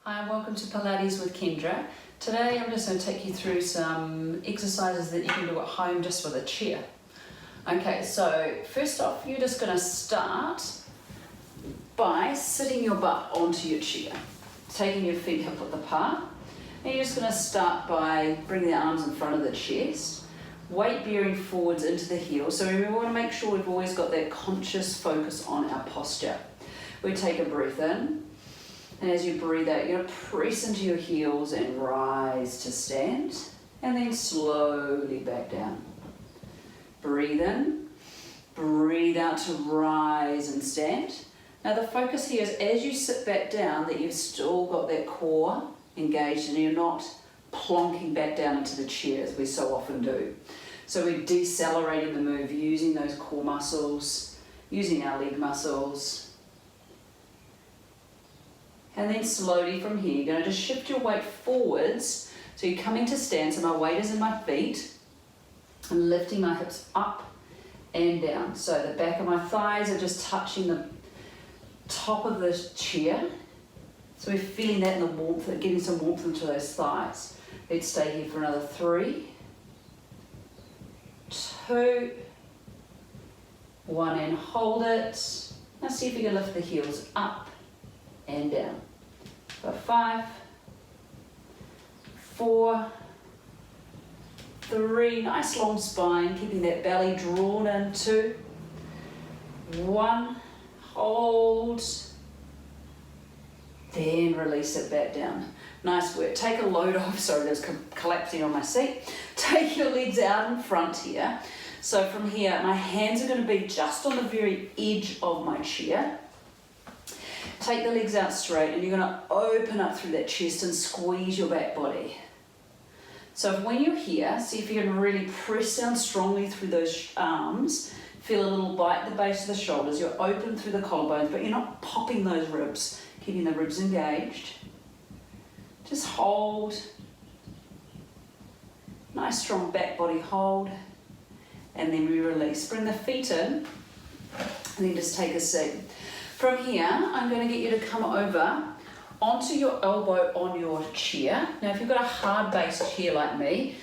Hi and welcome to Pilates with Kendra. Today I'm just going to take you through some exercises that you can do at home just with a chair. Okay, so first off you're just going to start by sitting your butt onto your chair, taking your feet hip width apart, and you're just going to start by bringing the arms in front of the chest, weight bearing forwards into the heels. So we want to make sure we've always got that conscious focus on our posture. We take a breath in. And as you breathe out, you're going to press into your heels and rise to stand, and then slowly back down. Breathe in, breathe out to rise and stand. Now the focus here is as you sit back down that you've still got that core engaged and you're not plonking back down into the chair as we so often do. So we're decelerating the move using those core muscles, using our leg muscles. And then slowly from here, you're going to just shift your weight forwards. So you're coming to stand, so my weight is in my feet. I'm lifting my hips up and down. So the back of my thighs are just touching the top of the chair. So we're feeling that in the warmth, getting some warmth into those thighs. Let's stay here for another 3, 2, 1, and hold it. Now see if you can lift the heels up and down. So 5, 4, 3, nice long spine, keeping that belly drawn in. 2, 1, hold, then release it back down. Nice work. Take a load off. Sorry, that's collapsing on my seat. Take your legs out in front here. So from here, my hands are going to be just on the very edge of my chair. Take the legs out straight and you're going to open up through that chest and squeeze your back body. So when you're here, see if you can really press down strongly through those arms. Feel a little bite at the base of the shoulders. You're open through the collarbones, but you're not popping those ribs, keeping the ribs engaged. Just hold. Nice strong back body hold. And then we release. Bring the feet in and then just take a seat. From here, I'm going to get you to come over onto your elbow on your chair. Now, if you've got a hard-based chair like me,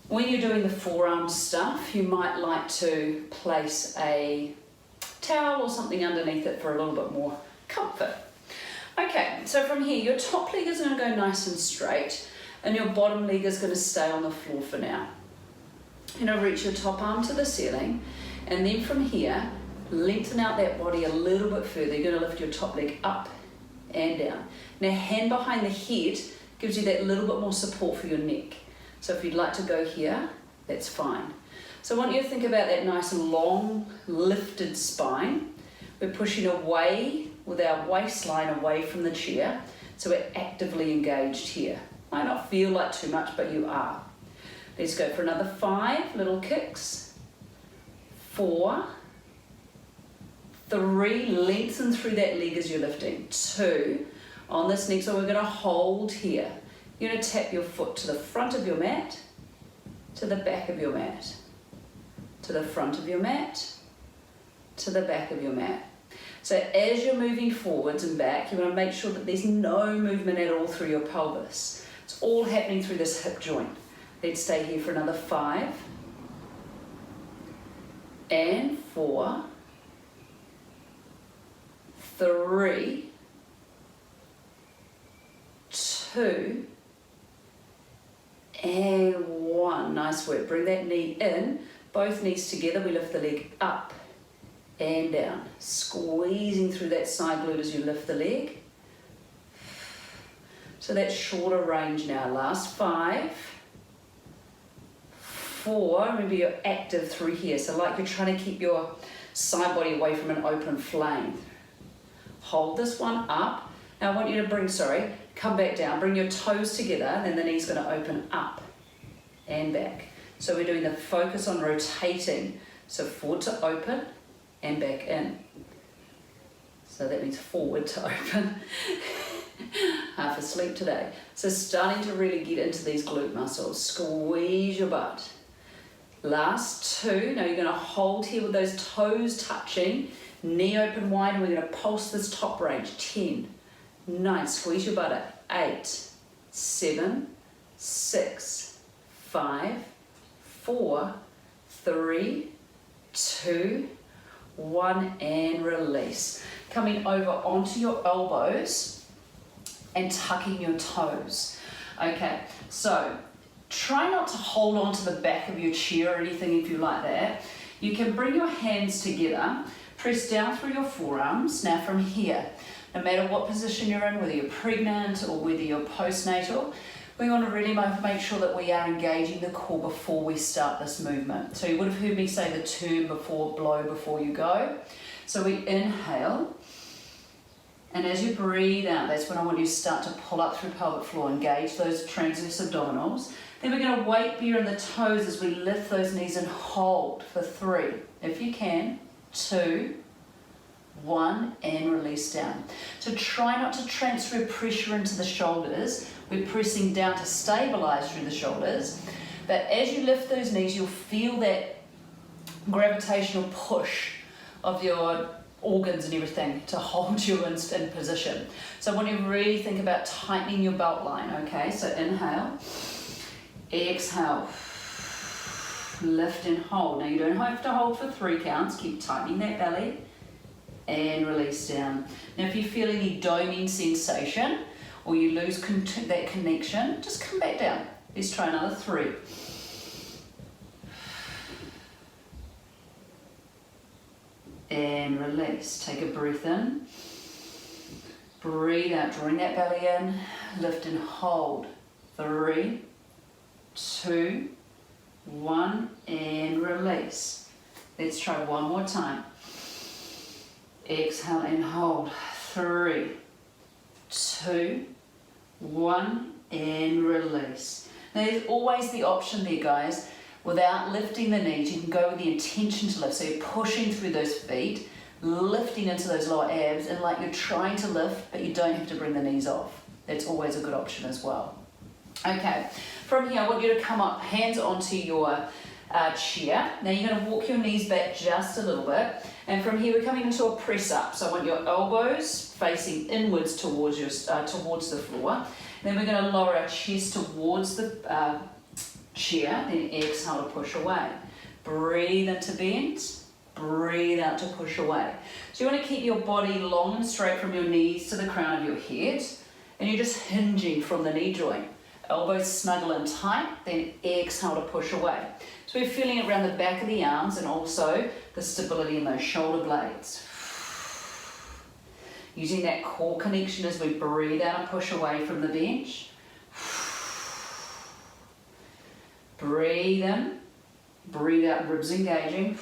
when you're doing the forearm stuff, you might like to place a towel or something underneath it for a little bit more comfort. Okay, so from here, your top leg is going to go nice and straight, and your bottom leg is going to stay on the floor for now. You're going to reach your top arm to the ceiling, and then from here, lengthen out that body a little bit further. You're going to lift your top leg up and down. Now, hand behind the head gives you that little bit more support for your neck. So if you'd like to go here, that's fine. So I want you to think about that nice long lifted spine. We're pushing away with our waistline away from the chair. So we're actively engaged here. Might not feel like too much, but you are. Let's go for another 5 little kicks. 4, 3, lengthen through that leg as you're lifting. 2, on this next one we're going to hold here. You're going to tap your foot to the front of your mat, to the back of your mat, to the front of your mat, to the back of your mat. So as you're moving forwards and back, you want to make sure that there's no movement at all through your pelvis. It's all happening through this hip joint. Let's stay here for another 5, and 4, 3, 2, and 1. Nice work. Bring that knee in, both knees together. We lift the leg up and down, squeezing through that side glute as you lift the leg. So that's shorter range now. Last 5, 4. Remember you're active through here, so like you're trying to keep your side body away from an open flame. Hold this one up. Now I want you to come back down, bring your toes together, and then the knee's going to open up and back. So we're doing the focus on rotating. So forward to open and back in. So that means forward to open. Half asleep today. So starting to really get into these glute muscles. Squeeze your butt. Last 2. Now you're going to hold here with those toes touching. Knee open wide, and we're going to pulse this top range. 10, 9, squeeze your butt 8, 7, 6, 5, 4, 3, 2, 1, and release. Coming over onto your elbows and tucking your toes. Okay, so try not to hold on to the back of your chair or anything if you like that. You can bring your hands together, press down through your forearms. Now from here, no matter what position you're in, whether you're pregnant or whether you're postnatal, we want to really make sure that we are engaging the core before we start this movement. So you would have heard me say the term before, blow before you go. So we inhale, and as you breathe out, that's when I want you to start to pull up through pelvic floor, engage those transverse abdominals. Then we're going to weight bear in the toes as we lift those knees and hold for 3, if you can, 2, 1, and release down. So try not to transfer pressure into the shoulders. We're pressing down to stabilize through the shoulders. But as you lift those knees, you'll feel that gravitational push of your organs and everything to hold you in position. So I want you to really think about tightening your belt line, okay? So inhale, exhale, lift and hold. Now you don't have to hold for 3 counts, keep tightening that belly, and release down. Now if you feel any doming sensation, or you lose that connection, just come back down. Let's try another 3. And release. Take a breath in. Breathe out, drawing that belly in. Lift and hold. 3, 2, 1, and release. Let's try one more time. Exhale and hold. 3, 2, 1, and release. Now there's always the option there, guys. Without lifting the knees, you can go with the intention to lift. So you're pushing through those feet, lifting into those lower abs, and like you're trying to lift, but you don't have to bring the knees off. That's always a good option as well. Okay, from here I want you to come up, hands onto your chair. Now you're going to walk your knees back just a little bit, and from here we're coming into a press up. So I want your elbows facing inwards towards the floor. Then we're going to lower our chest towards the chair, then exhale to push away. Breathe into bend, breathe out to push away. So you want to keep your body long and straight from your knees to the crown of your head, and you're just hinging from the knee joint. Elbows snuggle in tight, then exhale to push away. So we're feeling it around the back of the arms and also the stability in those shoulder blades. Using that core connection as we breathe out and push away from the bench. Breathe in, breathe out, ribs engaging.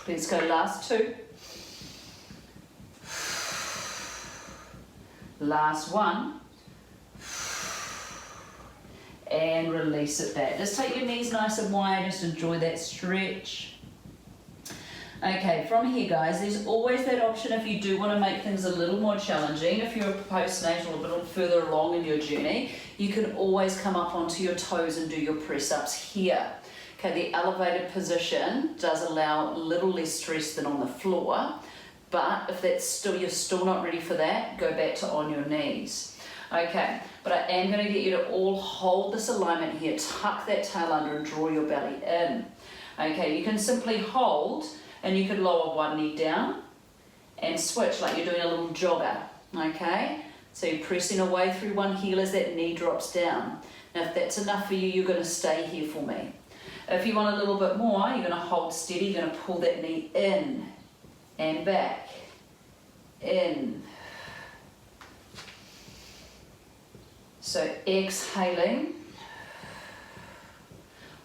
Let's go, last 2. Last 1. And release it back. Just take your knees nice and wide, just enjoy that stretch. Okay, from here guys, there's always that option if you do want to make things a little more challenging. If you're a postnatal, a little further along in your journey, you can always come up onto your toes and do your press ups here. Okay, the elevated position does allow a little less stress than on the floor, but if you're still not ready for that, go back to on your knees. Okay, but I am going to get you to all hold this alignment here, tuck that tail under and draw your belly in. Okay, you can simply hold, and you could lower one knee down and switch like you're doing a little jogger, okay? So you're pressing away through one heel as that knee drops down. Now if that's enough for you, you're going to stay here for me. If you want a little bit more, you're going to hold steady, you're going to pull that knee in and back, in. So exhaling,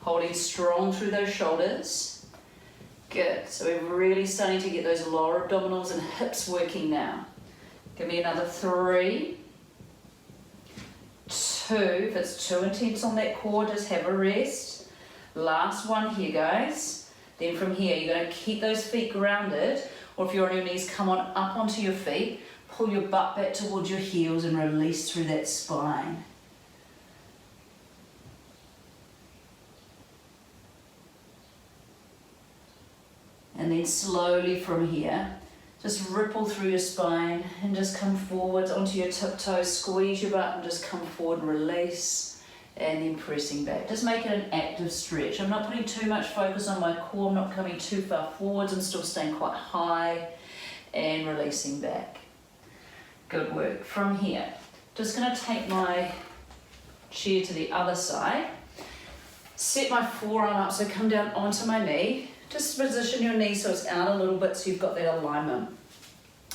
holding strong through those shoulders. Good, so we're really starting to get those lower abdominals and hips working now. Give me another 3, 2, if it's too intense on that core, just have a rest. Last one here guys. Then from here, you're going to keep those feet grounded, or if you're on your knees, come on up onto your feet, pull your butt back towards your heels and release through that spine. And then slowly from here, Just ripple through your spine and just come forward onto your tiptoes, squeeze your butt and just come forward, release, and then pressing back. Just make it an active stretch. I'm not putting too much focus on my core, I'm not coming too far forwards, I'm still staying quite high and releasing back. Good work. From here, just going to take my chair to the other side, set my forearm up, so come down onto my knee. Just position your knee so it's out a little bit so you've got that alignment.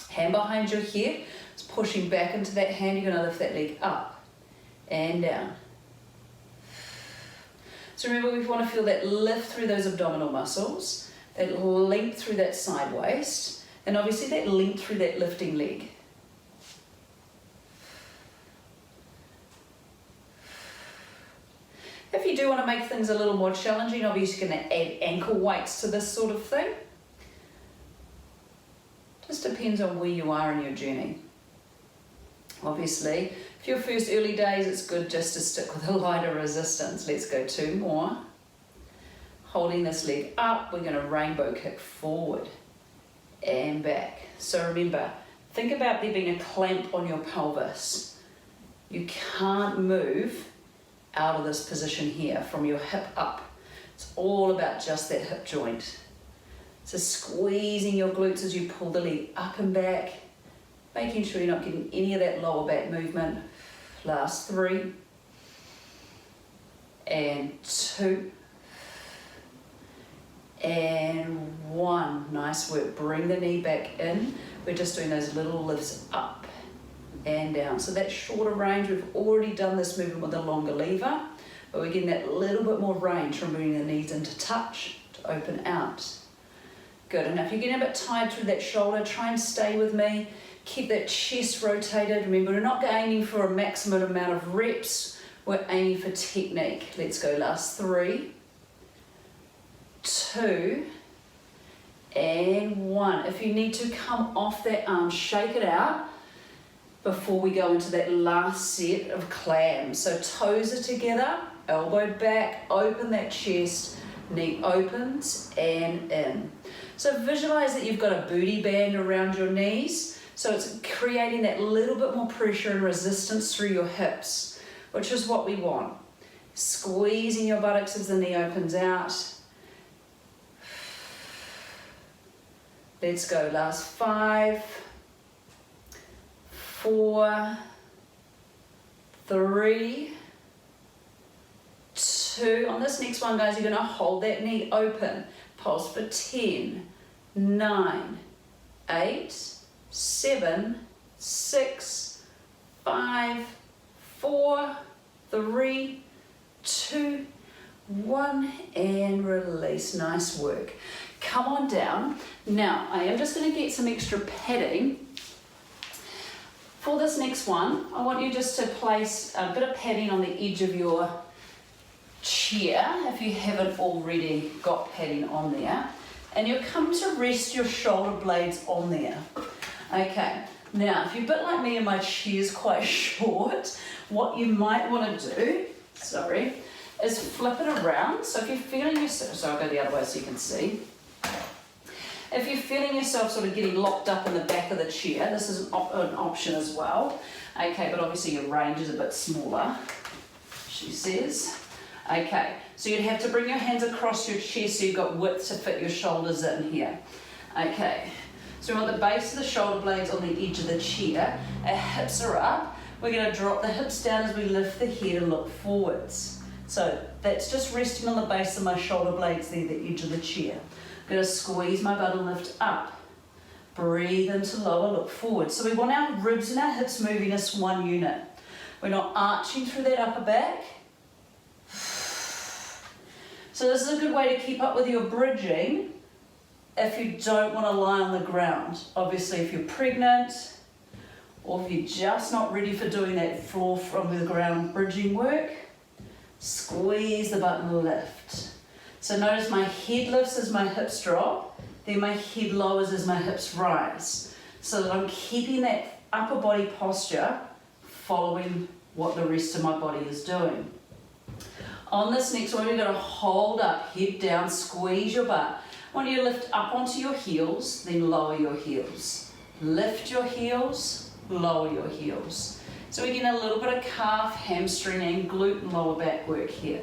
Hand behind your head, it's pushing back into that hand. You're going to lift that leg up and down. So remember, we want to feel that lift through those abdominal muscles, that length through that side waist, and obviously that length through that lifting leg. If you do want to make things a little more challenging, obviously you're going to add ankle weights to this sort of thing. Just depends on where you are in your journey. Obviously, for your first early days, it's good just to stick with a lighter resistance. Let's go 2 more. Holding this leg up, we're going to rainbow kick forward and back. So remember, think about there being a clamp on your pelvis. You can't move out of this position here from your hip up. It's all about just that hip joint. So squeezing your glutes as you pull the leg up and back, making sure you're not getting any of that lower back movement. Last 3 and 2 and 1. Nice work. Bring the knee back in. We're just doing those little lifts up and down. So that shorter range, we've already done this movement with a longer lever, but we're getting that little bit more range from bringing the knees into touch to open out. Good. And if you're getting a bit tired through that shoulder, try and stay with me. Keep that chest rotated. Remember, we're not aiming for a maximum amount of reps, we're aiming for technique. Let's go. Last 3, 2 and 1. If you need to come off that arm, shake it out before we go into that last set of clams. So toes are together, elbow back, open that chest, knee opens and in. So visualize that you've got a booty band around your knees, so it's creating that little bit more pressure and resistance through your hips, which is what we want. Squeezing your buttocks as the knee opens out. Let's go. Last 5, 4, 3, 2. On this next one, guys, you're going to hold that knee open. Pulse for 10, 9, 8, 7, 6, 5, 4, 3, 2, 1, and release. Nice work. Come on down. Now, I am just going to get some extra padding. For this next one, I want you just to place a bit of padding on the edge of your chair, if you haven't already got padding on there. And you'll come to rest your shoulder blades on there. Okay, now if you're a bit like me and my chair's quite short, what you might want to do, is flip it around. So if you're feeling yourself, so I'll go the other way so you can see. If you're feeling yourself sort of getting locked up in the back of the chair, this is an option as well. Okay, but obviously your range is a bit smaller, she says. Okay, so you'd have to bring your hands across your chest so you've got width to fit your shoulders in here. Okay, so we want the base of the shoulder blades on the edge of the chair. Our hips are up. We're going to drop the hips down as we lift the head and look forwards. So that's just resting on the base of my shoulder blades there, the edge of the chair. I'm going to squeeze my butt and lift up. Breathe into lower, look forward. So we want our ribs and our hips moving as one unit. We're not arching through that upper back. So this is a good way to keep up with your bridging if you don't want to lie on the ground. Obviously, if you're pregnant or if you're just not ready for doing that floor from the ground bridging work, squeeze the butt and lift. So notice my head lifts as my hips drop, then my head lowers as my hips rise. So that I'm keeping that upper body posture following what the rest of my body is doing. On this next one, you're going to hold up, head down, squeeze your butt. I want you to lift up onto your heels, then lower your heels. Lift your heels, lower your heels. So we're getting a little bit of calf, hamstring and glute and lower back work here.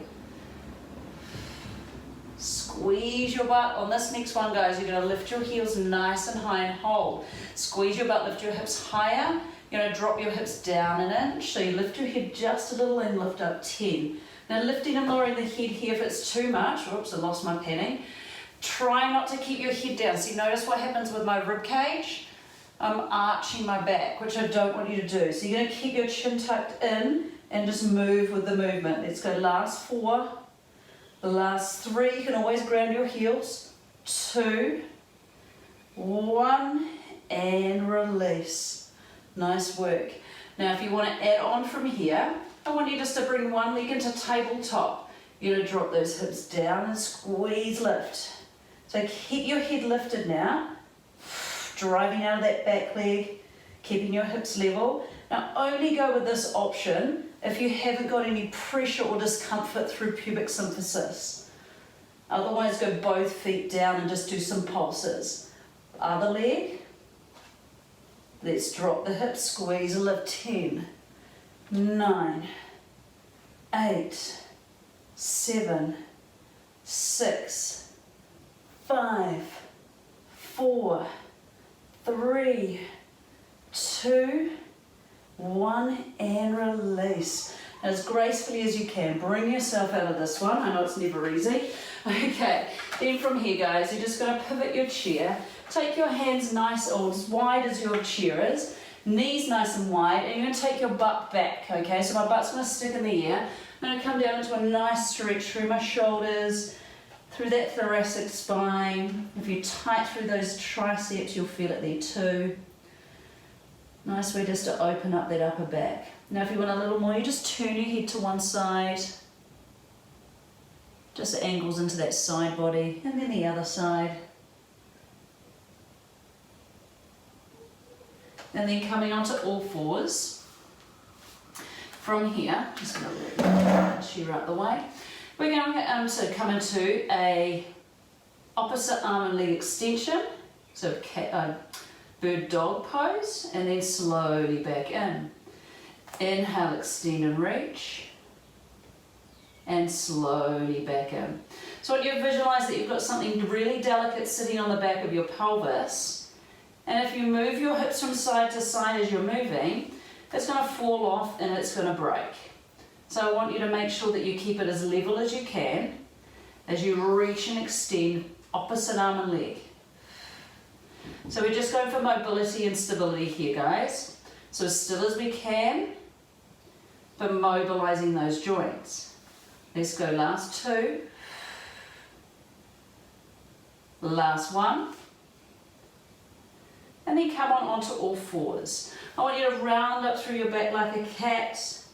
Squeeze your butt. On this next one, guys, you're going to lift your heels nice and high and hold. Squeeze your butt, lift your hips higher. You're going to drop your hips down an inch. So you lift your head just a little and lift up 10. Now lifting and lowering the head here if it's too much. Oops, I lost my penning. Try not to keep your head down. So you notice what happens with my rib cage? I'm arching my back, which I don't want you to do. So you're going to keep your chin tucked in and just move with the movement. Let's go last 4. The last 3, you can always ground your heels. 2, 1, and release. Nice work. Now if you want to add on from here, I want you just to bring one leg into tabletop. You're going to drop those hips down and squeeze, lift. So keep your head lifted now. Driving out of that back leg, keeping your hips level. Now only go with this option if you haven't got any pressure or discomfort through pubic symphysis. Otherwise go both feet down and just do some pulses. Other leg. Let's drop the hips, squeeze and lift. 10, 9, 8, 7, 6, 5, 4, 3, 2, 1, and release. As gracefully as you can. Bring yourself out of this one. I know it's never easy. Okay, then from here, guys, you're just going to pivot your chair. Take your hands nice or as wide as your chair is. Knees nice and wide. And you're going to take your butt back, okay? So my butt's going to stick in the air. I'm going to come down into a nice stretch through my shoulders, through that thoracic spine. If you tight through those triceps, you'll feel it there too. Nice way just to open up that upper back. Now if you want a little more, you just turn your head to one side. Just angles into that side body, and then the other side. And then coming onto all fours. From here, just going to let the chair out the way. We're going to come into a opposite arm and leg extension. So bird dog pose, and then slowly back in. Inhale, extend and reach. And slowly back in. So I want you to visualize that you've got something really delicate sitting on the back of your pelvis. And if you move your hips from side to side as you're moving, it's going to fall off and it's going to break. So I want you to make sure that you keep it as level as you can as you reach and extend opposite arm and leg. So we're just going for mobility and stability here, guys. So as still as we can, but mobilizing those joints. Let's go last 2. Last 1. And then come on onto all fours. I want you to round up through your back like a cat.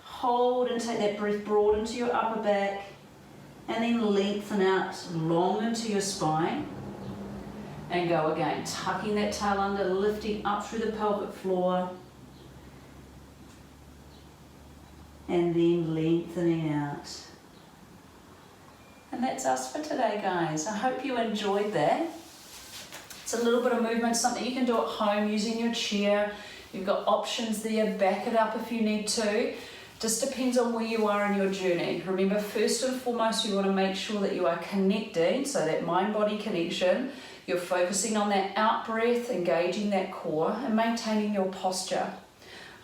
Hold and take that breath broad into your upper back. And then lengthen out long into your spine. And go again, tucking that tail under, lifting up through the pelvic floor. And then lengthening out. And that's us for today, guys. I hope you enjoyed that. It's a little bit of movement, something you can do at home using your chair. You've got options there, back it up if you need to. Just depends on where you are in your journey. Remember, first and foremost, you want to make sure that you are connecting, so that mind-body connection. You're focusing on that out breath, engaging that core, and maintaining your posture.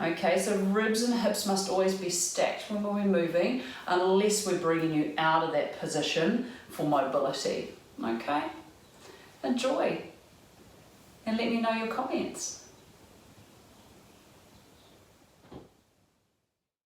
Okay, so ribs and hips must always be stacked when we're moving, unless we're bringing you out of that position for mobility. Okay? Enjoy. And let me know your comments.